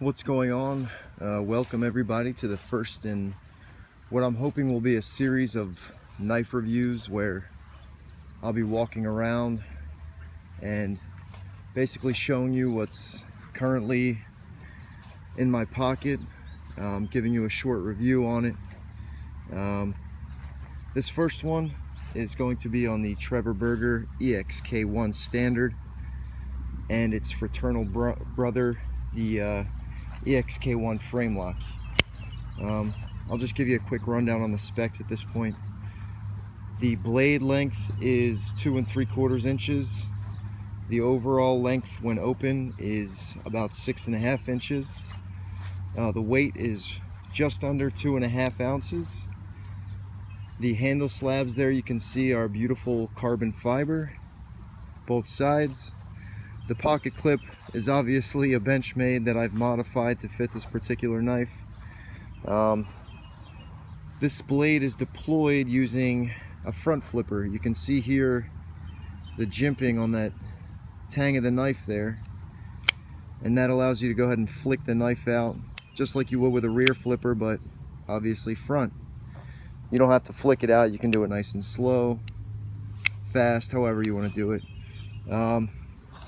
What's going on? Welcome everybody to the first in what I'm hoping will be a series of knife reviews where I'll be walking around and basically showing you what's currently in my pocket, giving you a short review on it. This first one is going to be on the Trevor Burger EXK1 standard, and its fraternal brother, the EXK1 Framelock. I'll just give you a quick rundown on the specs at this point. The blade length is 2 3/4 inches. The overall length when open is about 6.5 inches. The weight is just under 2.5 ounces. The handle slabs there you can see are beautiful carbon fiber, both sides. The pocket clip is obviously a Benchmade that I've modified to fit this particular knife. This blade is deployed using a front flipper. You can see here the jimping on that tang of the knife there, and that allows you to go ahead and flick the knife out just like you would with a rear flipper, but obviously front. You don't have to flick it out. You can do it nice and slow, fast, however you want to do it.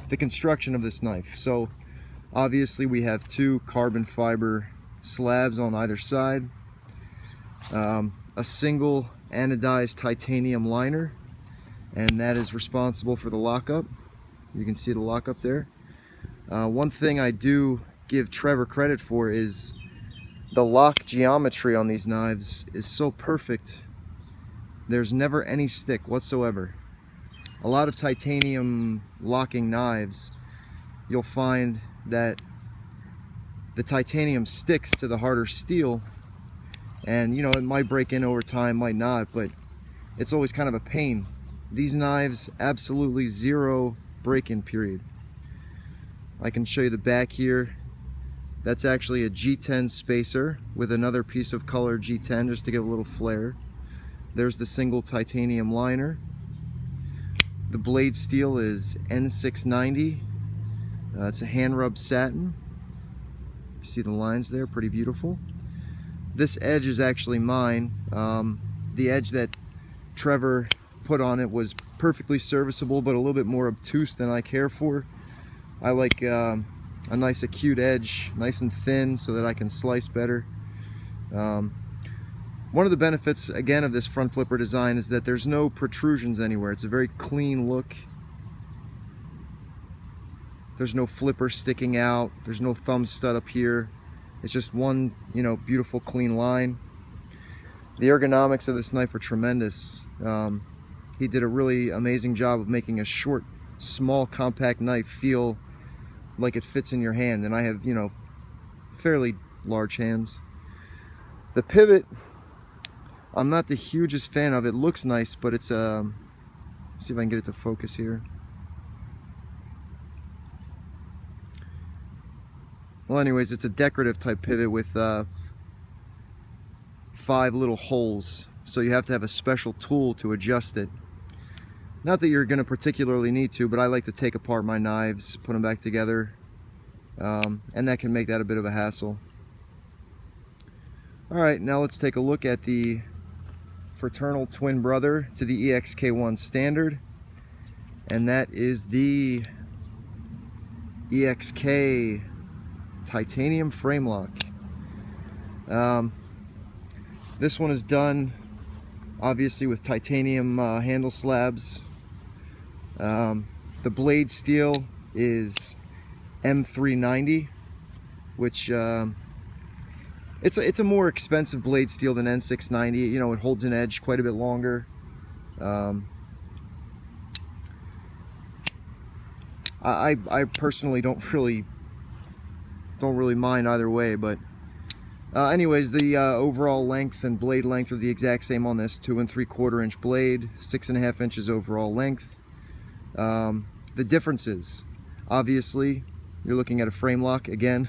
The construction of this knife. So obviously we have 2 carbon fiber slabs on either side, a single anodized titanium liner, and that is responsible for the lockup. You can see the lockup there. One thing I do give Trevor credit for is the lock geometry on these knives is so perfect. There's never any stick whatsoever. A lot of titanium locking knives, you'll find that the titanium sticks to the harder steel, and you know, it might break in over time, might not, but it's always kind of a pain. These knives, absolutely zero break-in period. I can show you the back here. That's actually a G10 spacer with another piece of color G10 just to give a little flair. There's the single titanium liner. The blade steel is N690. It's a hand rub satin. You see the lines there, pretty beautiful. This edge is actually mine. The edge that Trevor put on it was perfectly serviceable, but a little bit more obtuse than I care for. I like a nice acute edge, nice and thin, so that I can slice better. One of the benefits, again, of this front flipper design is that there's no protrusions anywhere. It's a very clean look. There's no flipper sticking out. There's no thumb stud up here. It's just one, you know, beautiful clean line. The ergonomics of this knife are tremendous. He did a really amazing job of making a short, small, compact knife feel like it fits in your hand. And I have, you know, fairly large hands. The pivot, I'm not the hugest fan of. It looks nice, but it's see if I can get it to focus here. Well, anyways, it's a decorative type pivot with 5 little holes, so you have to have a special tool to adjust it. Not that you're going to particularly need to, but I like to take apart my knives, put them back together, and that can make that a bit of a hassle. Alright, now let's take a look at the fraternal twin brother to the EXK1 standard, and that is the EXK titanium Framelock. This one is done obviously with titanium handle slabs. The blade steel is M390, which it's a more expensive blade steel than N690. You know, it holds an edge quite a bit longer. I personally don't really mind either way, but anyways, the overall length and blade length are the exact same on this. 2 3/4 inch blade, 6.5 inches overall length. The differences, obviously, you're looking at a Framelock again.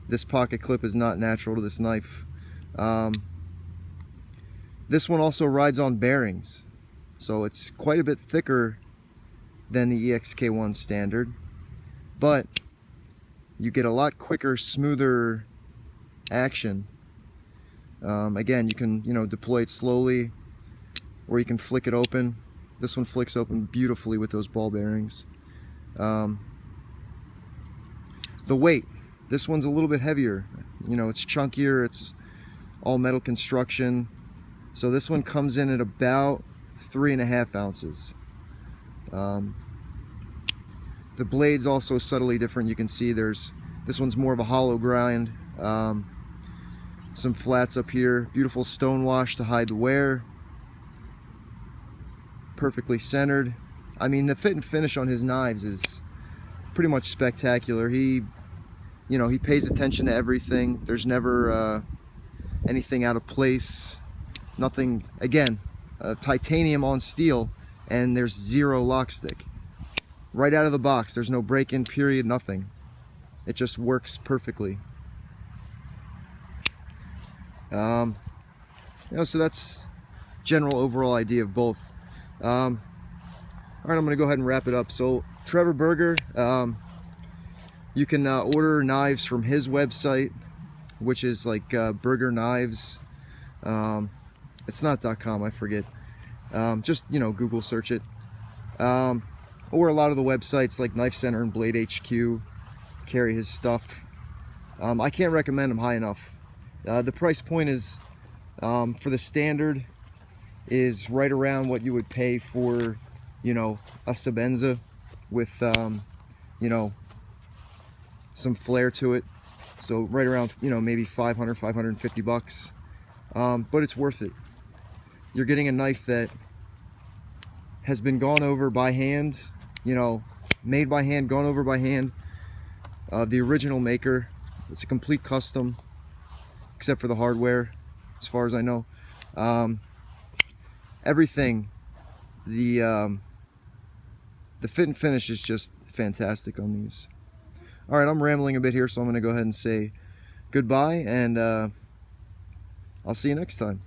This pocket clip is not natural to this knife. This one also rides on bearings, so it's quite a bit thicker than the EXK1 standard, but you get a lot quicker, smoother action. Again, you can, deploy it slowly, or you can flick it open. This one flicks open beautifully with those ball bearings. The weight, this one's a little bit heavier. It's chunkier, it's all metal construction. So this one comes in at about 3.5 ounces. The blade's also subtly different. You can see this one's more of a hollow grind. Some flats up here, beautiful stone wash to hide the wear. Perfectly centered. I mean, the fit and finish on his knives is pretty much spectacular. He pays attention to everything. There's never anything out of place. Nothing, again, titanium on steel, and there's zero lock stick. Right out of the box, there's no break-in period, nothing. It just works perfectly. So that's general overall idea of both. All right, I'm gonna go ahead and wrap it up. So Trevor Burger, you can order knives from his website, which is like Burger Knives. It's not .com, I forget. Just Google search it. Or a lot of the websites like Knife Center and Blade HQ carry his stuff. I can't recommend them high enough. The price point is, for the standard, is right around what you would pay for, a Sabenza with, some flair to it. So right around, maybe 500, 550 bucks. But it's worth it. You're getting a knife that has been gone over by hand, made by hand, gone over by hand. The original maker. It's a complete custom, except for the hardware, as far as I know. Everything, the fit and finish is just fantastic on these. All right, I'm rambling a bit here, so I'm going to go ahead and say goodbye, and I'll see you next time.